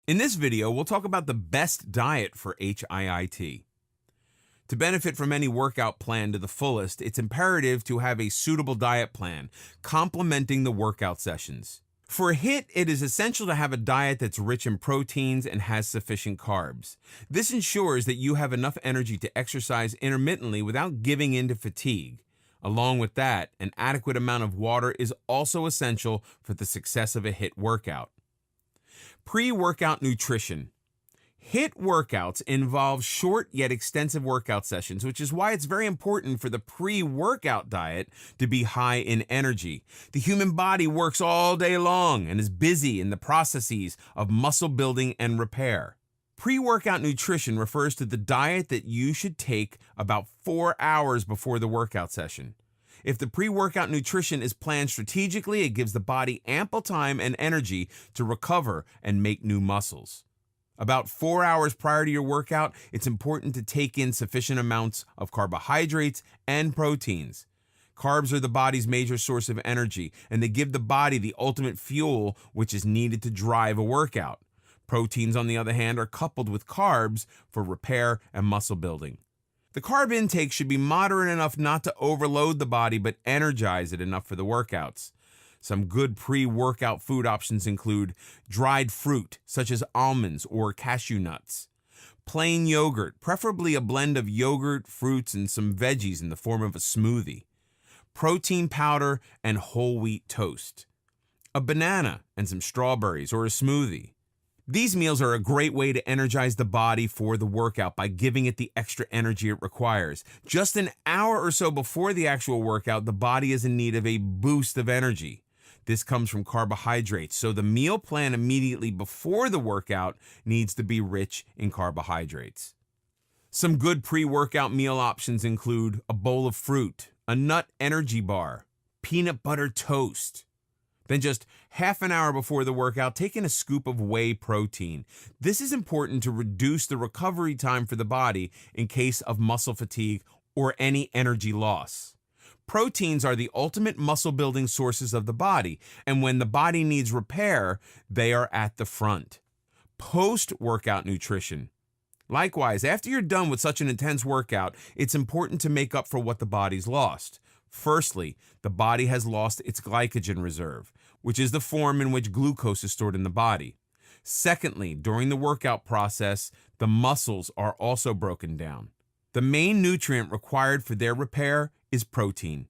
In this video, we'll talk about the best diet for HIIT. To benefit from any workout plan to the fullest, it's imperative to have a suitable diet plan, complementing the workout sessions. For Hiit, it is essential to have a diet that's rich in proteins and has sufficient carbs. This ensures that you have enough energy to exercise intermittently without giving in to fatigue. Along with that, an adequate amount of water is also essential for the success of a Hiit workout. Pre-workout nutrition. Hiit workouts involve short yet extensive workout sessions, which is why it's very important for the pre-workout diet to be high in energy. The human body works all day long and is busy in the processes of muscle building and repair. Pre-workout nutrition refers to the diet that you should take about 4 hours before the workout session. If the pre-workout nutrition is planned strategically, it gives the body ample time and energy to recover and make new muscles. About 4 hours prior to your workout, it's important to take in sufficient amounts of carbohydrates and proteins. Carbs are the body's major source of energy, and they give the body the ultimate fuel which is needed to drive a workout. Proteins, on the other hand, are coupled with carbs for repair and muscle building. The carb intake should be moderate enough not to overload the body, but energize it enough for the workouts. Some good pre-workout food options include dried fruit, such as almonds or cashew nuts, plain yogurt, preferably a blend of yogurt, fruits, and some veggies in the form of a smoothie, protein powder, and whole wheat toast, a banana and some strawberries or a smoothie. These meals are a great way to energize the body for the workout by giving it the extra energy it requires. Just an hour or so before the actual workout, the body is in need of a boost of energy. This comes from carbohydrates, so the meal plan immediately before the workout needs to be rich in carbohydrates. Some good pre-workout meal options include a bowl of fruit, a nut energy bar, peanut butter toast. Then just half an hour before the workout, take in a scoop of whey protein. This is important to reduce the recovery time for the body in case of muscle fatigue or any energy loss. Proteins are the ultimate muscle building sources of the body, and when the body needs repair, they are at the front. Post-workout nutrition. Likewise, after you're done with such an intense workout, it's important to make up for what the body's lost. Firstly, the body has lost its glycogen reserve, which is the form in which glucose is stored in the body. Secondly, during the workout process, the muscles are also broken down. The main nutrient required for their repair is protein.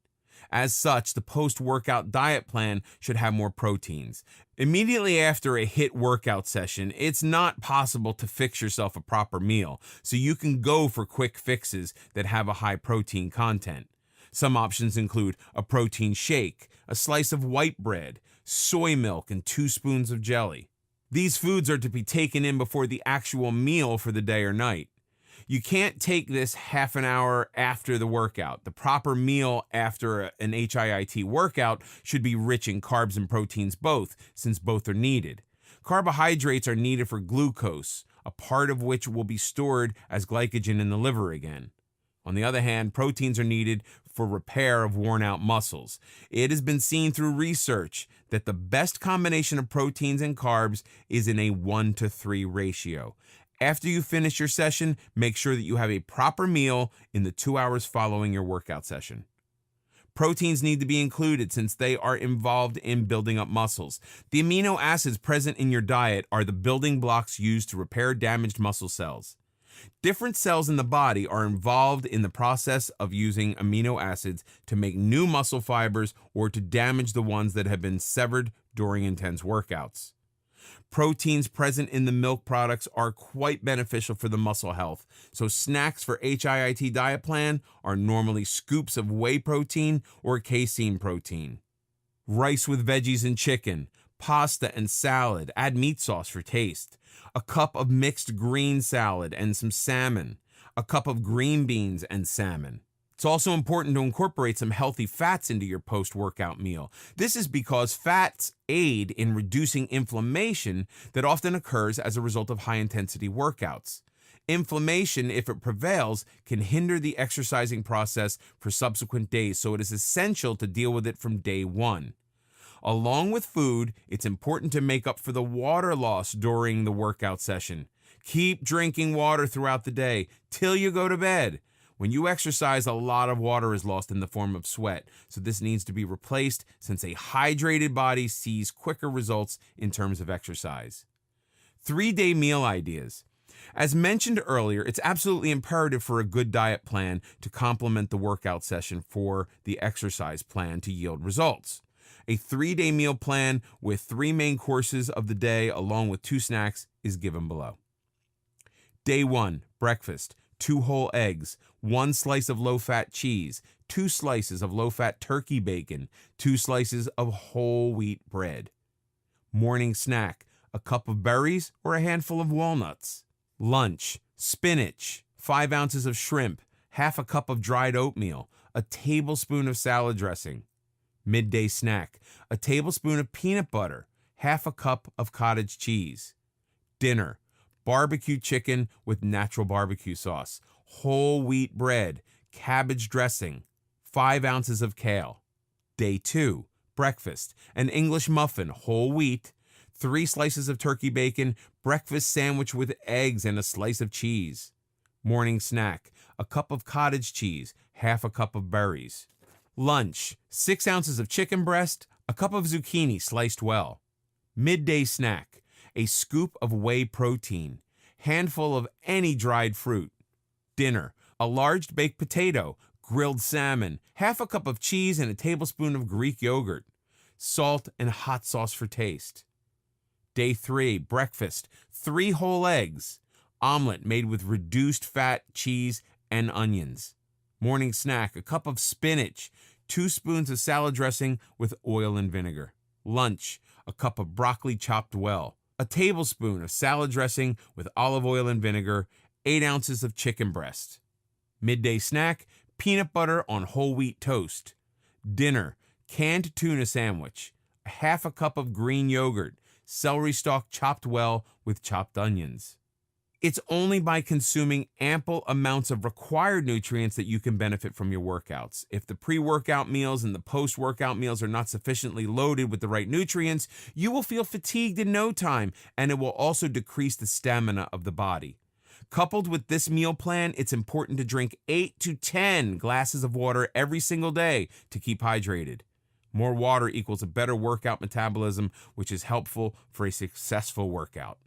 As such, the post-workout diet plan should have more proteins. Immediately after a Hiit workout session, it's not possible to fix yourself a proper meal, so you can go for quick fixes that have a high protein content. Some options include a protein shake, a slice of white bread, soy milk, and 2 spoons of jelly. These foods are to be taken in before the actual meal for the day or night. You can't take this half an hour after the workout. The proper meal after an HIIT workout should be rich in carbs and proteins both, since both are needed. Carbohydrates are needed for glucose, a part of which will be stored as glycogen in the liver again. On the other hand, proteins are needed for repair of worn-out muscles. It has been seen through research that the best combination of proteins and carbs is in a 1-to-3 ratio. After you finish your session, make sure that you have a proper meal in the 2 hours following your workout session. Proteins need to be included since they are involved in building up muscles. The amino acids present in your diet are the building blocks used to repair damaged muscle cells. Different cells in the body are involved in the process of using amino acids to make new muscle fibers or to damage the ones that have been severed during intense workouts. Proteins present in the milk products are quite beneficial for the muscle health, so snacks for HIIT diet plan are normally scoops of whey protein or casein protein. Rice with veggies and chicken, pasta and salad, add meat sauce for taste. A cup of mixed green salad and some salmon. A cup of green beans and salmon. It's also important to incorporate some healthy fats into your post-workout meal. This is because fats aid in reducing inflammation that often occurs as a result of high-intensity workouts. Inflammation, if it prevails, can hinder the exercising process for subsequent days, so it is essential to deal with it from day one. Along with food, it's important to make up for the water loss during the workout session. Keep drinking water throughout the day till you go to bed. When you exercise, a lot of water is lost in the form of sweat, so this needs to be replaced since a hydrated body sees quicker results in terms of exercise. 3-day meal ideas. As mentioned earlier, it's absolutely imperative for a good diet plan to complement the workout session for the exercise plan to yield results. A 3-day meal plan with 3 main courses of the day along with 2 snacks is given below. Day 1, breakfast, 2 whole eggs, 1 slice of low-fat cheese, 2 slices of low-fat turkey bacon, 2 slices of whole wheat bread. Morning snack, a cup of berries or a handful of walnuts. Lunch, spinach, 5 ounces of shrimp, half a cup of dried oatmeal, a tablespoon of salad dressing. Midday snack, a tablespoon of peanut butter, half a cup of cottage cheese. Dinner, barbecue chicken with natural barbecue sauce, whole wheat bread, cabbage dressing, 5 ounces of kale. Day 2, breakfast, an English muffin, whole wheat, 3 slices of turkey bacon, breakfast sandwich with eggs and a slice of cheese. Morning snack, a cup of cottage cheese, half a cup of berries. Lunch, 6 ounces of chicken breast, a cup of zucchini sliced well. Midday snack, a scoop of whey protein, handful of any dried fruit. Dinner, a large baked potato, grilled salmon, half a cup of cheese and a tablespoon of Greek yogurt. Salt and hot sauce for taste. Day 3, breakfast, 3 whole eggs, omelet made with reduced fat, cheese, and onions. Morning snack, a cup of spinach, 2 spoons of salad dressing with oil and vinegar. Lunch, a cup of broccoli chopped well, a tablespoon of salad dressing with olive oil and vinegar, 8 ounces of chicken breast. Midday snack, peanut butter on whole wheat toast. Dinner, canned tuna sandwich, half a cup of green yogurt, celery stalk chopped well with chopped onions. It's only by consuming ample amounts of required nutrients that you can benefit from your workouts. If the pre-workout meals and the post-workout meals are not sufficiently loaded with the right nutrients, you will feel fatigued in no time, and it will also decrease the stamina of the body. Coupled with this meal plan, it's important to drink 8 to 10 glasses of water every single day to keep hydrated. More water equals a better workout metabolism, which is helpful for a successful workout.